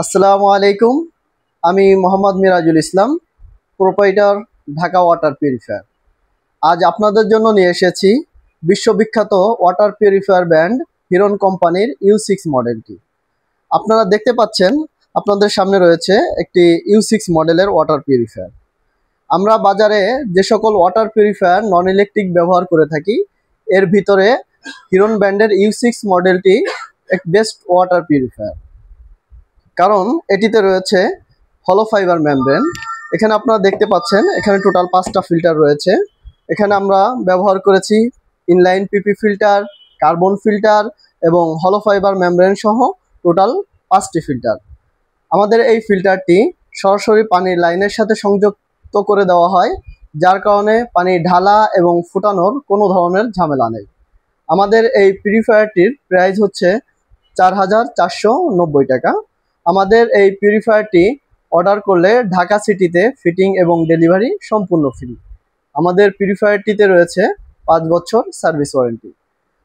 আসসালামু আলাইকুম। আমি মোহাম্মদ মিরাজুল ইসলাম, প্রোপাইটার, ঢাকা ওয়াটার পিউরিফায়ার। আজ আপনাদের জন্য নিয়ে এসেছি বিশ্ববিখ্যাত ওয়াটার পিউরিফায়ার ব্র্যান্ড হিরন কোম্পানির U6 মডেলটি। আপনারা দেখতে পাচ্ছেন আপনাদের সামনে রয়েছে একটি U6 মডেলের ওয়াটার পিউরিফায়ার। আমরা বাজারে যে সকল ওয়াটার পিউরিফায়ার নন ইলেকট্রিক ব্যবহার করে থাকি, এর ভিতরে হিরন ব্র্যান্ডের U6 মডেলটি এক বেস্ট ওয়াটার পিউরিফায়ার, কারণ এটিতে রয়েছে হলো ফাইবার মেমব্রেন। এখানে আপনারা দেখতে পাচ্ছেন এখানে টোটাল 5টা ফিল্টার রয়েছে। এখানে আমরা ব্যবহার করেছি inline PP filter, carbon filter এবং হলো ফাইবার মেমব্রেন সহ টোটাল 5টি ফিল্টার। আমাদের এই ফিল্টারটি সরাসরি পানির লাইনের সাথে সংযুক্ত করে দেওয়া হয়, যার কারণে পানি ঢালা এবং ফুটানোর কোনো ধরনের ঝামেলা নেই। আমাদের এই পিউরিফায়ারটির প্রাইস হচ্ছে 4,490 টাকা। আমাদের এই পিউরিফায়ারটি অর্ডার করলে ঢাকা সিটিতে ফিটিং এবং ডেলিভারি সম্পূর্ণ ফ্রি। আমাদের পিউরিফায়ারটিতে রয়েছে 5 বছর সার্ভিস ওয়ারেন্টি।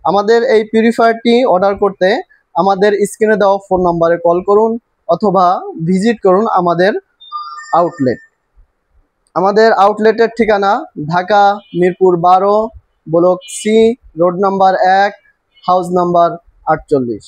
আমাদের এই পিউরিফায়ারটি অর্ডার করতে আমাদের স্ক্রিনে দেওয়া ফোন নম্বরে কল করুন অথবা ভিজিট করুন আমাদের আউটলেট। আমাদের আউটলেটের ঠিকানা Dhaka Mirpur 12, block C, road number 1, house number 48।